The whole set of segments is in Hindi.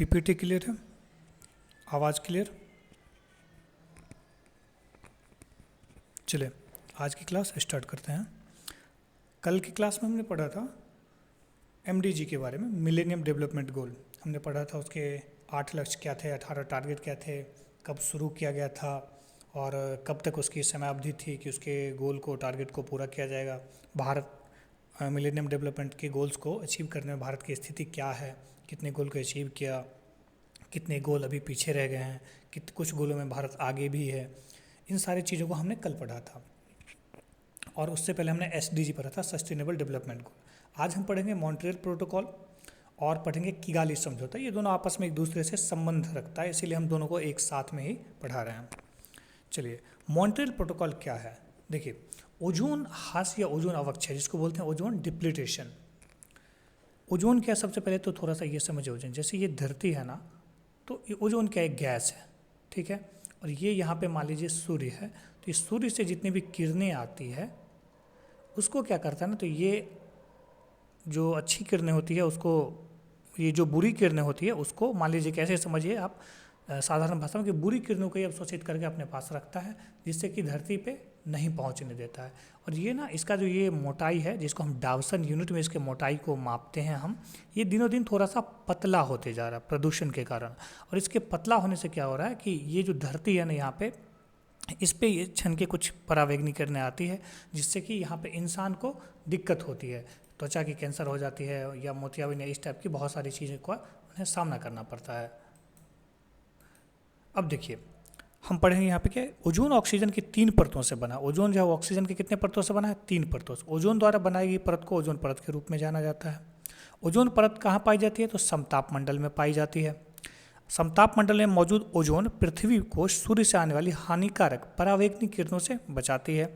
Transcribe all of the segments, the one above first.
पीपीटी क्लियर है? आवाज़ क्लियर? चलिए आज की क्लास स्टार्ट करते हैं। कल की क्लास में हमने पढ़ा था एमडीजी के बारे में, मिलेनियम डेवलपमेंट गोल। हमने पढ़ा था उसके 8 लक्ष्य क्या थे, 18 टारगेट क्या थे, कब शुरू किया गया था और कब तक उसकी समय अवधि थी कि उसके गोल को, टारगेट को पूरा किया जाएगा। भारत मिलेनियम डेवलपमेंट के गोल्स को अचीव करने में भारत की स्थिति क्या है, कितने गोल को अचीव किया, कितने गोल अभी पीछे रह गए हैं, कुछ गोलों में भारत आगे भी है। इन सारी चीज़ों को हमने कल पढ़ा था। और उससे पहले हमने एसडीजी पढ़ा था, सस्टेनेबल डेवलपमेंट गोल। आज हम पढ़ेंगे मॉन्ट्रियल प्रोटोकॉल और पढ़ेंगे किगाली समझौता। ये दोनों आपस में एक दूसरे से संबंध रखता है, इसीलिए हम दोनों को एक साथ में ही पढ़ा रहे हैं। चलिए, मॉन्ट्रियल प्रोटोकॉल क्या है? देखिए, ओजोन ह्रास या ओजोन अवक्षय, जिसको बोलते हैं ओजोन डिप्लीटेशन। ओजोन क्या, सबसे पहले तो थोड़ा सा ये समझो। ओजोन जैसे ये धरती है ना, तो ये ओजोन क्या, एक गैस है, ठीक है। और ये यहाँ पे मान लीजिए सूर्य है, तो इस सूर्य से जितनी भी किरणें आती है उसको क्या करता है ना, तो ये जो अच्छी किरणें होती है उसको, ये जो बुरी किरणें होती है उसको मान लीजिए, कैसे समझिए आप साधारण भाषा में, कि बुरी किरणों को ये अवशोषित करके अपने पास रखता है, जिससे कि धरती पे नहीं पहुंचने देता है। और ये ना, इसका जो ये मोटाई है, जिसको हम डावसन यूनिट में इसके मोटाई को मापते हैं हम, ये दिनों दिन थोड़ा सा पतला होते जा रहा है प्रदूषण के कारण। और इसके पतला होने से क्या हो रहा है कि ये जो धरती है ना, यहाँ पे इस पे ये छन के कुछ परावैंगनी किरणें आती है, जिससे कि यहाँ पे इंसान को दिक्कत होती है, त्वचा की कैंसर हो जाती है या मोतियाबिंद, इस टाइप की बहुत सारी चीज़ों का उन्हें सामना करना पड़ता है। अब देखिए, हम पढ़ेंगे यहाँ पे क्या, ओजोन ऑक्सीजन की 3 परतों से बना। ओजोन जो है ऑक्सीजन की कितने परतों से बना है? 3 परतों से। ओजोन द्वारा बनाई गई परत को ओजोन परत के रूप में जाना जाता है। ओजोन परत कहाँ पाई जाती है? तो समताप मंडल में पाई जाती है। समताप मंडल में मौजूद ओजोन पृथ्वी को सूर्य से आने वाली हानिकारक परावैंगनी किरणों से बचाती है।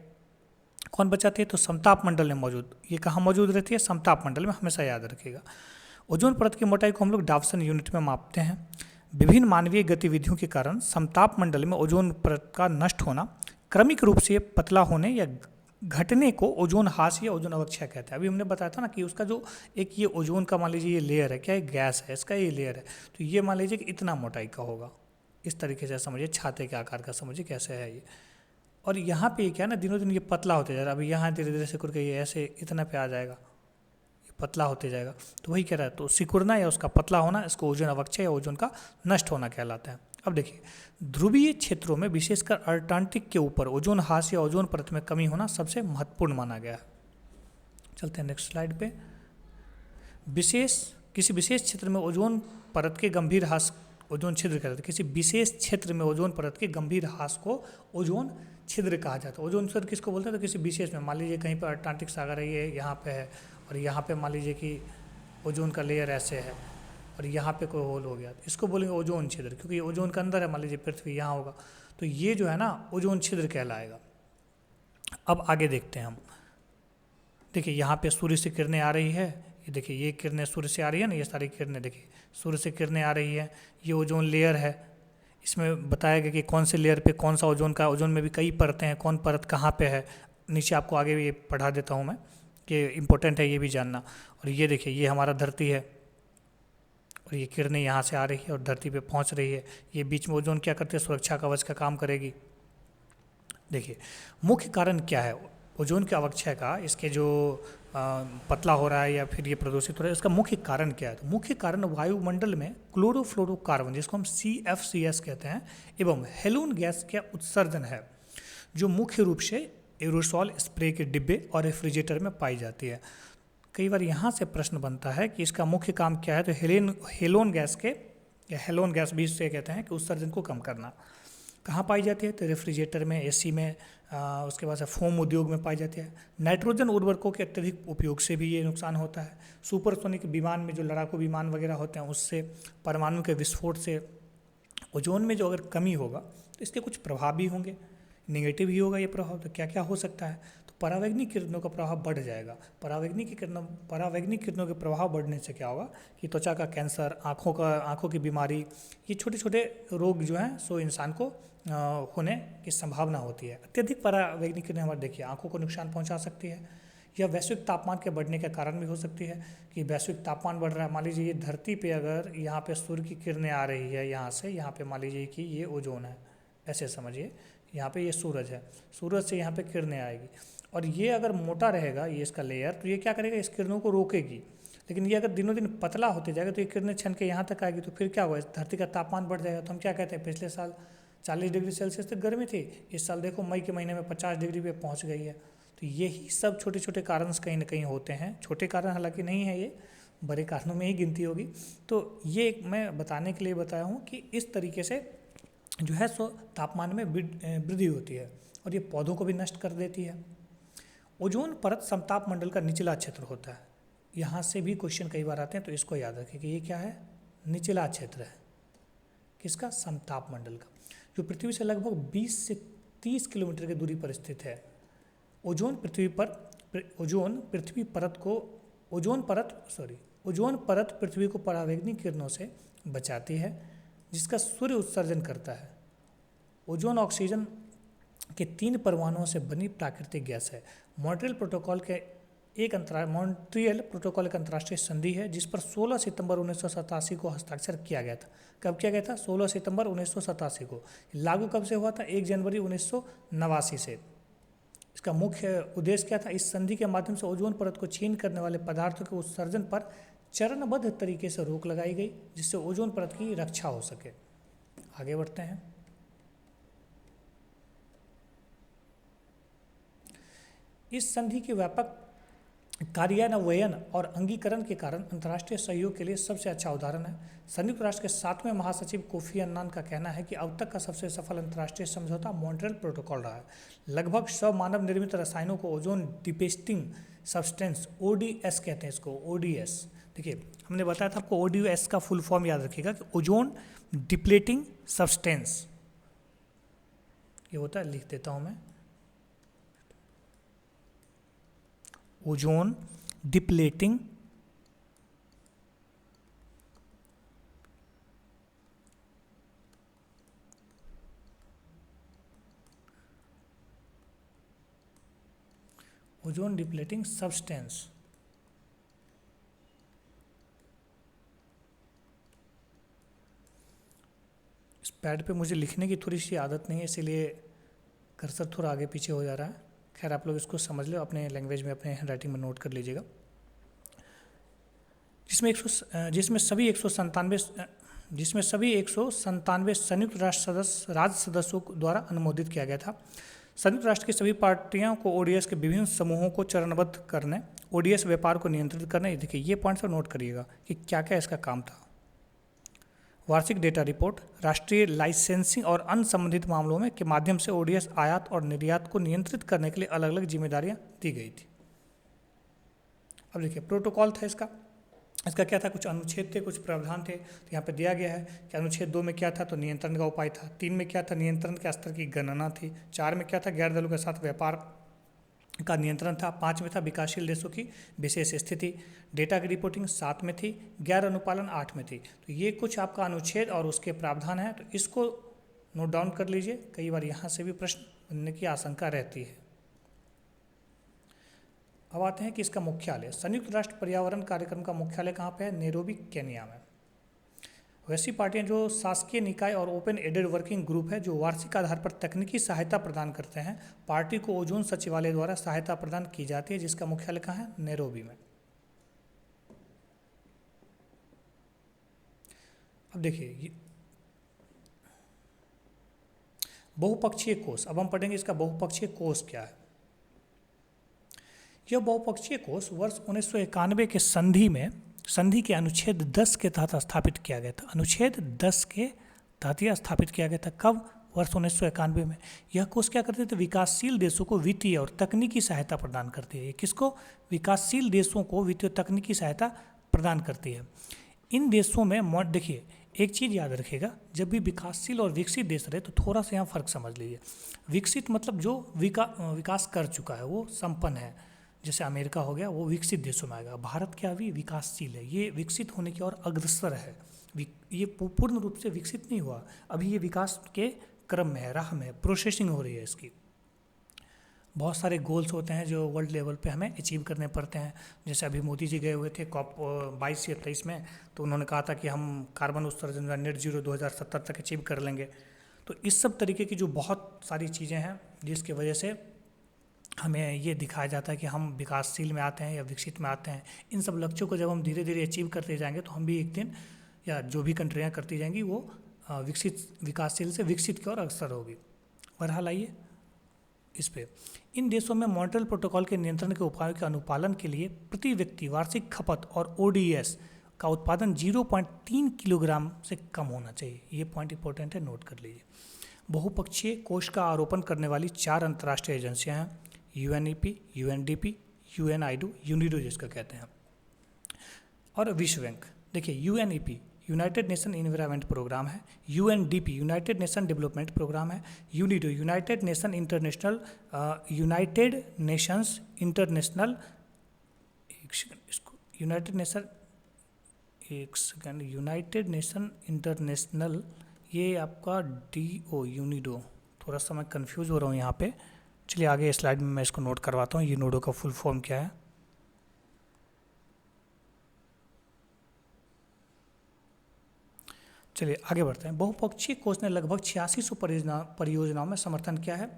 कौन बचाती है? तो समताप मंडल में मौजूद। ये कहाँ मौजूद रहती है? समताप मंडल में, हमेशा याद रखिएगा। ओजोन परत की मोटाई को हम लोग डावसन यूनिट में मापते हैं। विभिन्न मानवीय गतिविधियों के कारण समताप मंडल में ओजोन परत का नष्ट होना, क्रमिक रूप से पतला होने या घटने को ओजोन ह्रास या ओजोन अवक्षय कहते हैं। अभी हमने बताया था ना कि उसका जो एक ये ओजोन का मान लीजिए ये लेयर है, क्या है? गैस है, इसका ये लेयर है, तो ये मान लीजिए कि इतना मोटाई का होगा। इस तरीके से समझिए, छाते के आकार का समझिए कैसे है ये। और यहाँ पे क्या है ना, दिनों दिन ये पतला होते जा रहा है। अभी यहाँ धीरे धीरे सिकुड़ के ये ऐसे इतना पे आ जाएगा, पतला होते जाएगा। तो वही कह रहा है, तो सिकुड़ना या उसका पतला होना, इसको ओजोन अवक्षय या ओजोन का नष्ट होना कहलाता है। अब देखिए, ध्रुवीय क्षेत्रों में विशेषकर अंटार्कटिक के ऊपर ओजोन ह्रास या ओजोन परत में कमी होना सबसे महत्वपूर्ण माना गया है। चलते हैं नेक्स्ट स्लाइड पे। किसी विशेष क्षेत्र में ओजोन परत के गंभीर ह्रास, ओजोन छिद्र कहते हैं। किसी विशेष क्षेत्र में ओजोन परत के गंभीर ह्रास को ओजोन छिद्र कहा जाता है। ओजोन छिद्र किसको बोलते हैं? तो किसी विशेष में, मान लीजिए कहीं पर अटलांटिक सागर है, ये यहाँ पे है, और यहाँ पे मान लीजिए कि ओजोन का लेयर ऐसे है और यहाँ पे कोई होल हो गया, तो इसको बोलेंगे ओजोन छिद्र, क्योंकि ओजोन के अंदर है। मान लीजिए पृथ्वी यहाँ होगा, तो ये जो है ना ओजोन छिद्र कहलाएगा। अब आगे देखते हैं हम। देखिए, यहाँ पे सूर्य से किरणें आ रही है, ये देखिए ये किरणें सूर्य से आ रही है ना, ये सारी किरणें देखिए सूर्य से किरणें आ रही है। ये ओजोन लेयर है, इसमें बताया गया कि कौन से लेयर पे कौन सा ओजोन का, ओजोन में भी कई परतें हैं, कौन परत कहाँ पे है। नीचे आपको आगे भी ये पढ़ा देता हूँ मैं, कि इम्पोर्टेंट है ये भी जानना। और ये देखिए, ये हमारा धरती है और ये किरणें यहाँ से आ रही है और धरती पे पहुँच रही है। ये बीच में ओजोन क्या करती है? सुरक्षा कवच का काम करेगी। देखिए, मुख्य कारण क्या है ओजोन के अवक्षय का, इसके जो पतला हो रहा है या फिर ये प्रदूषित हो रहा है, इसका मुख्य कारण क्या है? तो मुख्य कारण वायुमंडल में क्लोरोफ्लोरोकार्बन, जिसको हम CFCS कहते हैं, एवं हेलोन गैस का उत्सर्जन है, जो मुख्य रूप से एरोसॉल स्प्रे के डिब्बे और रेफ्रिजरेटर में पाई जाती है। कई बार यहाँ से प्रश्न बनता है कि इसका मुख्य काम क्या है? तो हेलोन गैस के, या हेलोन गैस भी इससे कहते हैं, कि उत्सर्जन को कम करना। कहाँ पाई जाती है? तो रेफ्रिजरेटर में, AC में, उसके बाद से फोम उद्योग में पाई जाती है। नाइट्रोजन उर्वरकों के अत्यधिक उपयोग से भी ये नुकसान होता है। सुपरसोनिक विमान में, जो लड़ाकू विमान वगैरह होते हैं, उससे, परमाणु के विस्फोट से ओजोन में जो अगर कमी होगा तो इसके कुछ प्रभाव भी होंगे, नेगेटिव ही होगा ये प्रभाव। तो क्या क्या हो सकता है? तो परावैंगनिक किरणों का प्रभाव बढ़ जाएगा। परावैंगनिक किरणों के प्रभाव बढ़ने से क्या होगा कि त्वचा का कैंसर, आँखों की बीमारी, ये छोटे छोटे रोग जो हैं सो इंसान को होने की संभावना होती है। अत्यधिक परावैंगनिक किरणें हमारे देखिए आँखों को नुकसान पहुँचा सकती है। यह वैश्विक तापमान के बढ़ने के कारण भी हो सकती है कि वैश्विक तापमान बढ़ रहा है। मान लीजिए ये धरती पे अगर यहाँ पे सूर्य की किरणें आ रही है यहाँ से, यहाँ पे मान लीजिए कि ये ओजोन है, ऐसे समझिए, यहाँ पे ये सूरज है, सूरज से यहाँ पे किरणें आएगी, और ये अगर मोटा रहेगा ये इसका लेयर, तो ये क्या करेगा, इस किरणों को रोकेगी। लेकिन ये अगर दिनों दिन पतला होते जाएगा तो ये किरणें छन के यहाँ तक आएगी, तो फिर क्या होगा, इस धरती का तापमान बढ़ जाएगा। तो हम क्या कहते हैं, पिछले साल 40 डिग्री सेल्सियस तक गर्मी थी, इस साल देखो मई के महीने में 50 डिग्री पे पहुँच गई है। तो यही सब छोटे छोटे कारण कहीं ना कहीं होते हैं, छोटे कारण हालांकि नहीं है, ये बड़े कारणों में ही गिनती होगी। तो ये मैं बताने के लिए बताया हूँ कि इस तरीके से जो है सो तापमान में वृद्धि होती है और ये पौधों को भी नष्ट कर देती है। ओजोन परत समताप मंडल का निचला क्षेत्र होता है। यहाँ से भी क्वेश्चन कई बार आते हैं, तो इसको याद रखें कि ये क्या है, निचला क्षेत्र है किसका, समताप मंडल का, जो पृथ्वी से लगभग 20 से 30 किलोमीटर की दूरी पर स्थित है। ओजोन परत पृथ्वी को परावैंगनी किरणों से बचाती है जिसका सूर्य उत्सर्जन करता है। ओजोन ऑक्सीजन के 3 परमाणुओं से बनी प्राकृतिक गैस है। मॉन्ट्रियल प्रोटोकॉल एक अंतर्राष्ट्रीय संधि है जिस पर 16 सितंबर 1987 को हस्ताक्षर किया गया था। कब किया गया था, 16 सितंबर 1987 को। लागू कब से हुआ था, 1 जनवरी 1989 से। इसका मुख्य उद्देश्य क्या था, इस संधि के माध्यम से ओजोन परत को क्षीण करने वाले पदार्थों के उत्सर्जन पर चरणबद्ध तरीके से रोक लगाई गई, जिससे ओजोन परत की रक्षा हो सके। आगे बढ़ते हैं। इस संधि के व्यापक कार्यान्वयन और अंगीकरण के कारण अंतर्राष्ट्रीय सहयोग के लिए सबसे अच्छा उदाहरण है। संयुक्त राष्ट्र के 7वें महासचिव कोफी अन्नान का कहना है कि अब तक का सबसे सफल अंतर्राष्ट्रीय समझौता मॉन्ट्रियल प्रोटोकॉल रहा है। लगभग 100 मानव निर्मित रसायनों को ओजोन डिप्लेटिंग सब्सटेंस, ओडीएस कहते हैं इसको, ओडीएस। देखिए हमने बताया था आपको, ओडीएस का फुल फॉर्म याद रखिएगा कि ओजोन डिप्लेटिंग सब्सटेंस ये होता है, लिख देता हूँ मैं, ओजोन डिप्लेटिंग सब्सटेंस। इस पैड पे मुझे लिखने की थोड़ी सी आदत नहीं है, इसीलिए कर्सर थोड़ा आगे पीछे हो जा रहा है। खैर आप लोग इसको समझ लो, अपने लैंग्वेज में, अपने हैंडराइटिंग में नोट कर लीजिएगा। जिसमें सभी 197 संयुक्त राष्ट्र राज्य सदस्यों द्वारा अनुमोदित किया गया था। संयुक्त राष्ट्र की सभी पार्टियों को ओडीएस के विभिन्न समूहों को चरणबद्ध करने, ओडीएस व्यापार को नियंत्रित करने, देखिए ये पॉइंट्स पर नोट करिएगा कि क्या क्या इसका काम था। वार्षिक डेटा रिपोर्ट, राष्ट्रीय लाइसेंसिंग और अन्य संबंधित मामलों में के माध्यम से ओडीएस आयात और निर्यात को नियंत्रित करने के लिए अलग अलग जिम्मेदारियां दी गई थी। अब देखिए प्रोटोकॉल था इसका क्या था, कुछ अनुच्छेद थे, कुछ प्रावधान थे। तो यहाँ पे दिया गया है कि अनुच्छेद 2 में क्या था, तो नियंत्रण का उपाय था। 3 में क्या था, नियंत्रण के स्तर की गणना थी। 4 में क्या था, गैर दलों के साथ व्यापार का नियंत्रण था। 5 में था विकासशील देशों की विशेष स्थिति। डेटा की रिपोर्टिंग 7 में थी। गैर अनुपालन 8 में थी। तो ये कुछ आपका अनुच्छेद और उसके प्रावधान है, तो इसको नोट डाउन कर लीजिए, कई बार यहाँ से भी प्रश्न बनने की आशंका रहती है। अब आते हैं कि इसका मुख्यालय, संयुक्त राष्ट्र पर्यावरण कार्यक्रम का मुख्यालय कहाँ पे है, नैरोबी केन्या में। वैसी पार्टियां जो शासकीय निकाय और ओपन एडेड वर्किंग ग्रुप है जो वार्षिक आधार पर तकनीकी सहायता प्रदान करते हैं, पार्टी को ओजोन सचिवालय द्वारा सहायता प्रदान की जाती है, जिसका मुख्यालय कहाँ है, नैरोबी में। अब देखिए बहुपक्षीय कोष, अब हम पढ़ेंगे इसका बहुपक्षीय कोष क्या है। यह बहुपक्षीय कोष वर्ष 1991 के संधि के अनुच्छेद 10 के तहत स्थापित किया गया था। अनुच्छेद 10 के तहत यह स्थापित किया गया था। कब, वर्ष 1991 में। यह कोष क्या करते थे, विकासशील देशों को वित्तीय और तकनीकी सहायता प्रदान करती है। किसको, विकासशील देशों को वित्तीय और तकनीकी सहायता प्रदान करती है। इन देशों में देखिए एक चीज़ याद रखिएगा, जब भी विकासशील और विकसित देश रहे तो थोड़ा सा यहाँ फर्क समझ लीजिए। विकसित मतलब जो विकास कर चुका है, वो संपन्न है, जैसे अमेरिका हो गया, वो विकसित देशों में आएगा। भारत क्या अभी विकासशील है, ये विकसित होने की ओर अग्रसर है। ये पूर्ण रूप से विकसित नहीं हुआ, अभी ये विकास के क्रम में है, राह में है, प्रोसेसिंग हो रही है इसकी। बहुत सारे गोल्स होते हैं जो वर्ल्ड लेवल पे हमें अचीव करने पड़ते हैं। जैसे अभी मोदी जी गए हुए थे COP 22 या 23 में, तो उन्होंने कहा था कि हम कार्बन उत्सर्जन का नेट जीरो 2070 तक अचीव कर लेंगे। तो इस सब तरीके की जो बहुत सारी चीज़ें हैं जिसकी वजह से हमें ये दिखाया जाता है कि हम विकासशील में आते हैं या विकसित में आते हैं। इन सब लक्ष्यों को जब हम धीरे धीरे अचीव करते जाएंगे तो हम भी एक दिन, या जो भी कंट्रियाँ करती जाएंगी, वो विकासशील से विकसित की ओर अग्रसर होगी। बहरहाल आइए इस पे, इन देशों में मॉन्ट्रियल प्रोटोकॉल के नियंत्रण के उपायों के अनुपालन के लिए प्रति व्यक्ति वार्षिक खपत और ODS का उत्पादन 0.3 किलोग्राम से कम होना चाहिए। ये पॉइंट इंपॉर्टेंट है, नोट कर लीजिए। बहुपक्षीय कोष का आरोपण करने वाली 4 अंतर्राष्ट्रीय एजेंसियां हैं, UNEP, UNDP, UNIDO, UNIDO जिसका कहते हैं, और विश्व बैंक। देखिए, UNEP United Nation Environment Programme है, UNDP United Nation Development Programme है, UNIDO United Nations International United Nation International, ये आपका DO UNIDO, थोड़ा सा मैं कंफ्यूज हो रहा हूँ यहाँ पे। चलिए आगे स्लाइड में मैं इसको नोट करवाता हूँ, UNIDO का फुल फॉर्म क्या है। चलिए आगे बढ़ते हैं। बहुपक्षीय कोष ने लगभग 8600 परियोजनाओं में समर्थन किया है।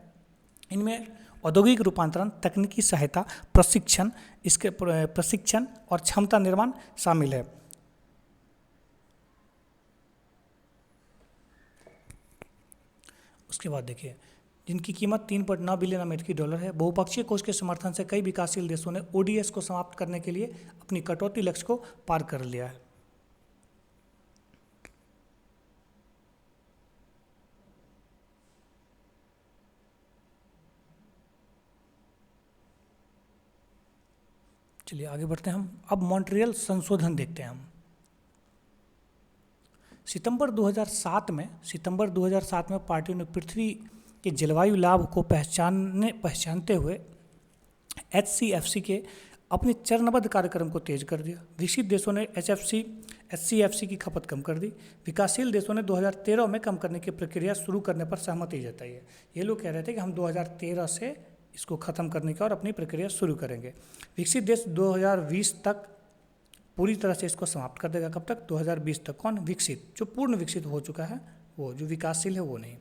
इनमें औद्योगिक रूपांतरण, तकनीकी सहायता, प्रशिक्षण और क्षमता निर्माण शामिल है। उसके बाद देखिए, जिनकी कीमत 3.9 बिलियन अमेरिकी डॉलर है। बहुपक्षीय कोष के समर्थन से कई विकासशील देशों ने ODS को समाप्त करने के लिए अपनी कटौती लक्ष्य को पार कर लिया है। चलिए आगे बढ़ते हैं हम। अब मॉन्ट्रियल संशोधन देखते हैं हम। सितंबर 2007 में पार्टियों ने पृथ्वी के जलवायु लाभ को पहचानते हुए HCFC के अपने चरणबद्ध कार्यक्रम को तेज कर दिया। विकसित देशों ने HCFC की खपत कम कर दी। विकासशील देशों ने 2013 में कम करने की प्रक्रिया शुरू करने पर सहमति जताई है। ये लोग कह रहे थे कि हम 2013 से इसको ख़त्म करने का और अपनी प्रक्रिया शुरू करेंगे। विकसित देश 2020 तक पूरी तरह से इसको समाप्त कर देगा। कब तक? 2020 तक। कौन? विकसित। जो पूर्ण विकसित हो चुका है वो, जो विकासशील है वो नहीं।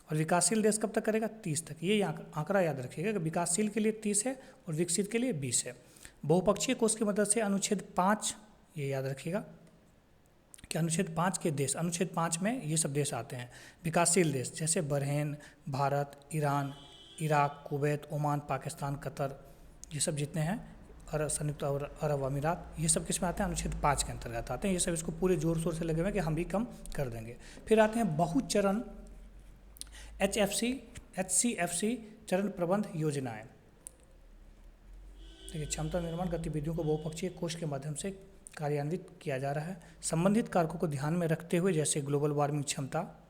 और विकासशील देश कब तक करेगा? 30 तक। ये आंकड़ा याद रखिएगा कि विकासशील के लिए 30 है और विकसित के लिए 20 है। बहुपक्षीय कोष की मदद से अनुच्छेद 5, ये याद रखिएगा कि अनुच्छेद 5 के देश, अनुच्छेद 5 में ये सब देश आते हैं विकासशील देश, जैसे Bahrain, Bharat, Iran, Iraq, Kuwait, Oman, Pakistan, Qatar, ये सब जितने हैं, संयुक्त अरब अमीरात, ये सब किस में आते हैं? अनुच्छेद 5 के अंतर्गत आते हैं। ये सब इसको पूरे जोर शोर से लगे हुए हैं कि हम भी कम कर देंगे। फिर आते हैं बहुचरण HCFC चरण प्रबंध योजनाएं। देखिए, क्षमता निर्माण गतिविधियों को बहुपक्षीय कोष के माध्यम से कार्यान्वित किया जा रहा है। संबंधित कारकों को ध्यान में रखते हुए, जैसे ग्लोबल वार्मिंग क्षमता,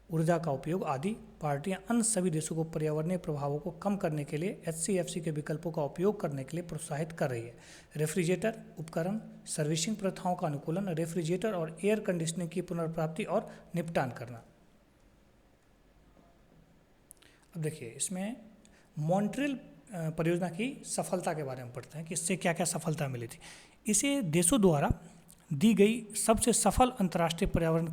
ऊर्जा का उपयोग आदि, पार्टियां अन्य सभी देशों को पर्यावरणीय प्रभावों को कम करने के लिए HCFC के विकल्पों का उपयोग करने के लिए प्रोत्साहित कर रही है। रेफ्रिजरेटर उपकरण, सर्विसिंग प्रथाओं का अनुकूलन, रेफ्रिजरेटर और एयर कंडीशनिंग की पुनर्प्राप्ति और निपटान करना। अब देखिए, इसमें मॉन्ट्रियल परियोजना की सफलता के बारे में पढ़ते हैं कि इससे क्या क्या सफलता मिली थी। इसे देशों द्वारा दी गई सबसे सफल अंतर्राष्ट्रीय पर्यावरण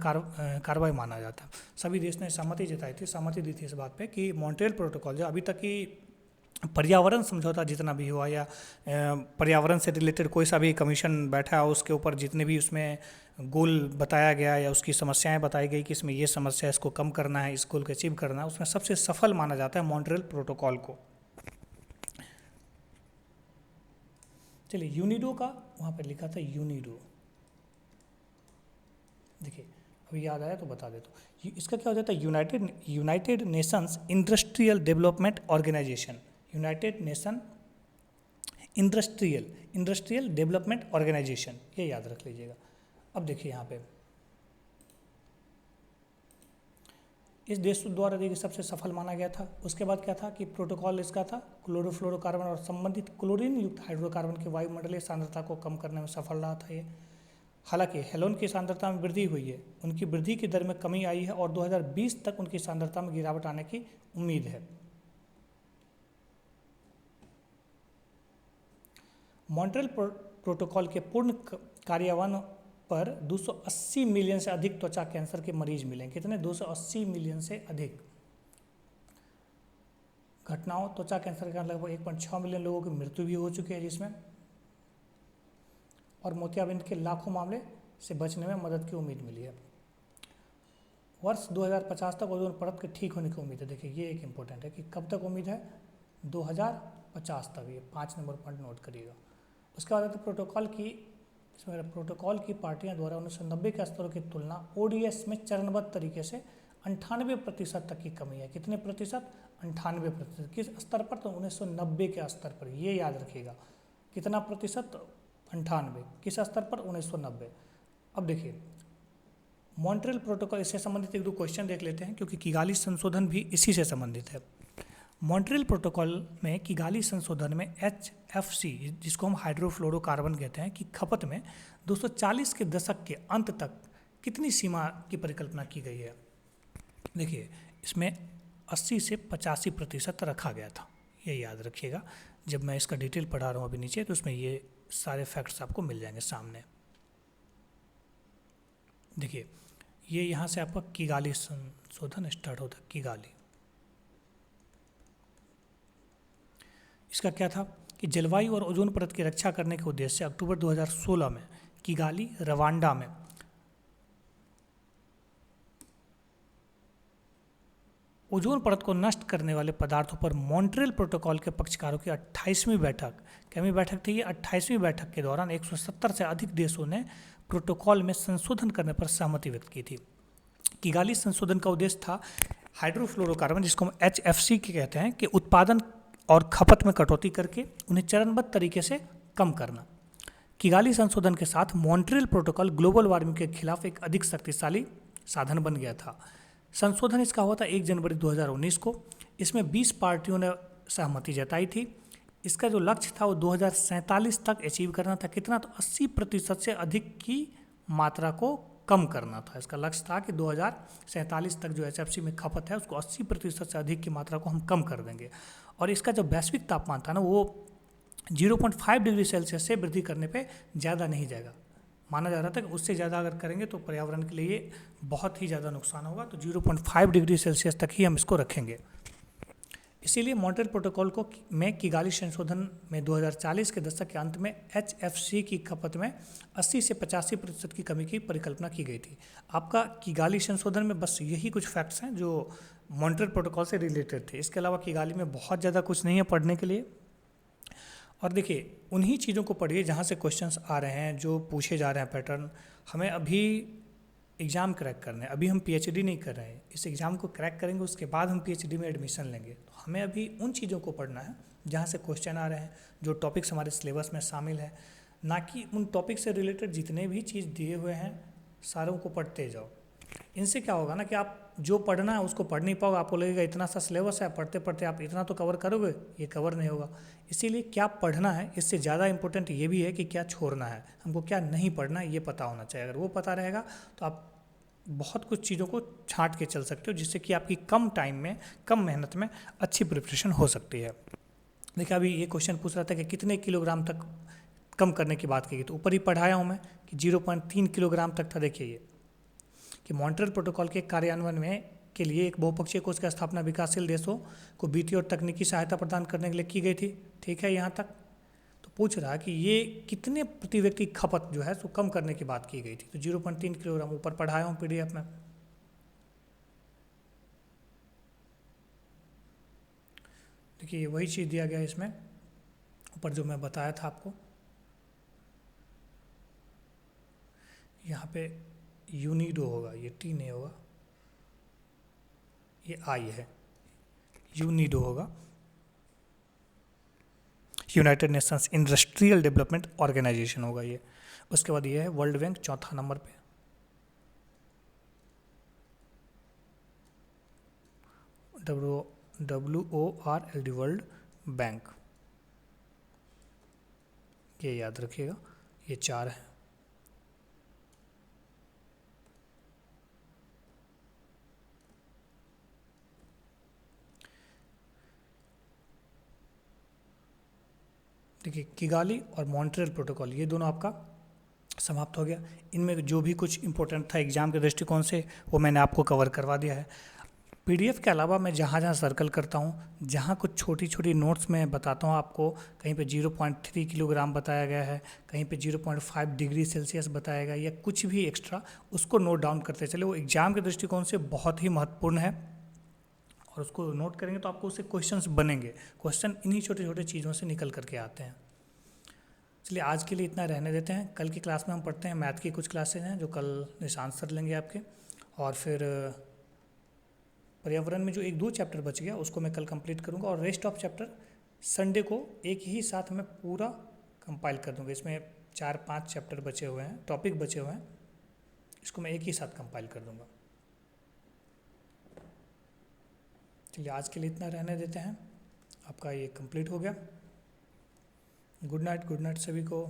कार्रवाई माना जाता है। सभी देश ने सहमति जताई थी, सहमति दी थी इस बात पे कि मॉन्ट्रियल प्रोटोकॉल जो अभी तक की पर्यावरण समझौता जितना भी हुआ या पर्यावरण से रिलेटेड कोई सा भी कमीशन बैठा हो, उसके ऊपर जितने भी उसमें गोल बताया गया या उसकी समस्याएं बताई गई कि इसमें ये समस्या, इसको कम करना है, इस गोल को अचीव करना है, उसमें सबसे सफल माना जाता है मॉन्ट्रियल प्रोटोकॉल को। चलिए, यूनिडो का वहाँ पर लिखा था यूनिडो, देखिए अभी याद आया तो बता देता हूँ। इसका क्या हो जाता है? United Nations Industrial Development Organization, United Nation Industrial Development Organization, ये याद रख लीजिएगा। अब देखिए यहाँ पे इस देश द्वारा देखिए सबसे सफल माना गया था। उसके बाद क्या था कि प्रोटोकॉल इसका था क्लोरोफ्लोरोकार्बन और संबंधित क्लोरीन युक्त हाइड्रोकार्बन की वायुमंडलीय सांद्रता को कम करने में सफल रहा था ये। हालांकि हेलोन की सांद्रता में वृद्धि हुई है, उनकी वृद्धि की दर में कमी आई है और 2020 तक उनकी सांद्रता में गिरावट आने की उम्मीद है। मॉन्ट्रियल प्रोटोकॉल के पूर्ण कार्यान्वयन पर 280 मिलियन से अधिक त्वचा कैंसर के मरीज मिले। कितने? 280 मिलियन से अधिक घटनाओं। त्वचा कैंसर के कारण लगभग 1.6 मिलियन लोगों की मृत्यु भी हो चुकी है जिसमें, और मोतियाबिंद के लाखों मामले से बचने में मदद की उम्मीद मिली है। वर्ष 2050 तक ओजोन परत के ठीक होने की उम्मीद है। देखिए ये एक इम्पोर्टेंट है कि कब तक उम्मीद है? 2050 तक। ये 5 नंबर पॉइंट नोट करिएगा। उसके बाद प्रोटोकॉल की पार्टियां द्वारा 1990 के स्तरों की तुलना ओडीएस में चरणबद्ध तरीके से 98% तक की कमी है। कितने प्रतिशत? 98%। किस स्तर पर? तो 1990 के स्तर पर। ये याद रखिएगा। कितना प्रतिशत? 98। किस स्तर पर? 1990। अब देखिए मॉन्ट्रियल प्रोटोकॉल, इससे संबंधित एक दो क्वेश्चन देख लेते हैं क्योंकि किगाली संशोधन भी इसी से संबंधित है। मॉन्ट्रियल प्रोटोकॉल में किगाली संशोधन में HFC, जिसको हम हाइड्रोफ्लोरोकार्बन कहते हैं, की खपत में 240 के दशक के अंत तक कितनी सीमा की परिकल्पना की गई है? देखिए इसमें 80 से 85% रखा गया था। ये याद रखिएगा। जब मैं इसका डिटेल पढ़ा रहा हूँ अभी नीचे, तो उसमें ये सारे फैक्ट्स आपको मिल जाएंगे सामने। देखिए ये यहाँ से आपका किगाली संशोधन स्टार्ट होता है। किगाली, इसका क्या था कि जलवायु और ओजोन परत की रक्षा करने के उद्देश्य से अक्टूबर 2016 में किगाली, रवांडा में ओजोन परत को नष्ट करने वाले पदार्थों पर मॉन्ट्रियल प्रोटोकॉल के पक्षकारों की 28वीं बैठक, कैवी बैठक थी ये? 28वीं बैठक के दौरान 170 से अधिक देशों ने प्रोटोकॉल में संशोधन करने पर सहमति व्यक्त की थी। किगाली संशोधन का उद्देश्य था हाइड्रोफ्लोरोकार्बन, जिसको हम HFC के कहते हैं, कि उत्पादन और खपत में कटौती करके उन्हें चरणबद्ध तरीके से कम करना। किगाली संशोधन के साथ मॉन्ट्रियल प्रोटोकॉल ग्लोबल वार्मिंग के खिलाफ एक अधिक शक्तिशाली साधन बन गया था। संशोधन इसका हुआ था 1 जनवरी 2019 को। इसमें 20 पार्टियों ने सहमति जताई थी। इसका जो लक्ष्य था वो 2047 तक अचीव करना था। कितना? तो 80% से अधिक की मात्रा को कम करना था। इसका लक्ष्य था कि 2047 तक जो HFC में खपत है उसको 80% से अधिक की मात्रा को हम कम कर देंगे। और इसका जो वैश्विक तापमान था ना, वो 0.5 डिग्री सेल्सियस से वृद्धि करने पे ज़्यादा नहीं जाएगा। माना जा रहा था कि उससे ज़्यादा अगर करेंगे तो पर्यावरण के लिए बहुत ही ज़्यादा नुकसान होगा, तो 0.5 डिग्री सेल्सियस तक ही हम इसको रखेंगे। इसीलिए मॉन्ट्रियल प्रोटोकॉल को में किगाली संशोधन में 2040 के दशक के अंत में HFC की खपत में 80 से 85% की कमी की परिकल्पना की गई थी। आपका किगाली संशोधन में बस यही कुछ फैक्ट्स हैं जो मॉन्ट्रियल प्रोटोकॉल से रिलेटेड थे। इसके अलावा किगाली में बहुत ज़्यादा कुछ नहीं है पढ़ने के लिए। और देखिए उन्हीं चीज़ों को पढ़िए जहाँ से क्वेश्चंस आ रहे हैं, जो पूछे जा रहे हैं पैटर्न। हमें अभी एग्ज़ाम क्रैक करना है, अभी हम PhD नहीं कर रहे हैं। इस एग्ज़ाम को क्रैक करेंगे, उसके बाद हम PhD में एडमिशन लेंगे। तो हमें अभी उन चीज़ों को पढ़ना है जहाँ से क्वेश्चन आ रहे हैं, जो टॉपिक्स हमारे सिलेबस में शामिल है, ना कि उन टॉपिक से रिलेटेड जितने भी चीज़ दिए हुए हैं सारों को पढ़ते जाओ। इनसे क्या होगा ना कि आप जो पढ़ना है उसको पढ़ नहीं पाओगे। आपको लगेगा इतना सा सिलेबस है, पढ़ते पढ़ते आप इतना तो कवर करोगे, ये कवर नहीं होगा। इसीलिए क्या पढ़ना है, इससे ज़्यादा इंपॉर्टेंट ये भी है कि क्या छोड़ना है, हमको क्या नहीं पढ़ना है, ये पता होना चाहिए। अगर वो पता रहेगा तो आप बहुत कुछ चीज़ों को छांट के चल सकते हो, जिससे कि आपकी कम टाइम में, कम मेहनत में अच्छी प्रिपरेशन हो सकती है। देखिए अभी ये क्वेश्चन पूछ रहा था कि कितने किलोग्राम तक कम करने की बात की गई, तो ऊपर ही पढ़ाया हूँ मैं कि 0.3 किलोग्राम तक था। देखिए ये कि मॉन्ट्रियल प्रोटोकॉल के कार्यान्वयन में के लिए एक बहुपक्षीय कोष की स्थापना विकासशील देशों को वित्तीय और तकनीकी सहायता प्रदान करने के लिए की गई थी। ठीक है, यहाँ तक तो पूछ रहा है कि ये कितने प्रति व्यक्ति खपत जो है सो कम करने की बात की गई थी। तो 0.3 किलोग्राम ऊपर पढ़ाया हूँ PDF में। देखिए वही चीज़ दिया गया है इसमें ऊपर जो मैं बताया था आपको। यहाँ पे यूनिडो होगा, ये T नहीं होगा, ये I है, यूनिडो होगा, United Nations Industrial Development Organization होगा ये। उसके बाद ये है वर्ल्ड बैंक, चौथा नंबर पे। WORLD, वर्ल्ड बैंक, ये याद रखिएगा। ये 4 है। देखिए किगाली और मॉन्ट्रियल प्रोटोकॉल ये दोनों आपका समाप्त हो गया। इनमें जो भी कुछ इंपॉर्टेंट था एग्ज़ाम के दृष्टिकोण से वो मैंने आपको कवर करवा दिया है। पीडीएफ के अलावा मैं जहाँ जहाँ सर्कल करता हूँ, जहाँ कुछ छोटी छोटी नोट्स मैं बताता हूँ आपको, कहीं पे 0.3 किलोग्राम बताया गया है, कहीं पे 0.5 डिग्री सेल्सियस बताया गया, या कुछ भी एक्स्ट्रा, उसको नोट डाउन करते चले। वो एग्ज़ाम के दृष्टिकोण से बहुत ही महत्वपूर्ण है और उसको नोट करेंगे तो आपको उससे क्वेश्चंस बनेंगे। क्वेश्चन इन्हीं छोटे छोटे चीज़ों से निकल करके आते हैं। चलिए आज के लिए इतना रहने देते हैं। कल की क्लास में हम पढ़ते हैं मैथ की कुछ क्लासेज हैं जो कल निशांत सर लेंगे आपके, और फिर पर्यावरण में जो 1-2 चैप्टर बच गया उसको मैं कल कंप्लीट करूंगा, और रेस्ट ऑफ चैप्टर संडे को एक ही साथ में पूरा कंपाइल कर दूंगा। इसमें 4-5 चैप्टर बचे हुए हैं, टॉपिक बचे हुए हैं, इसको मैं एक ही साथ कंपाइल कर दूंगा। चलिए आज के लिए इतना रहने देते हैं। आपका ये कंप्लीट हो गया। गुड नाइट सभी को।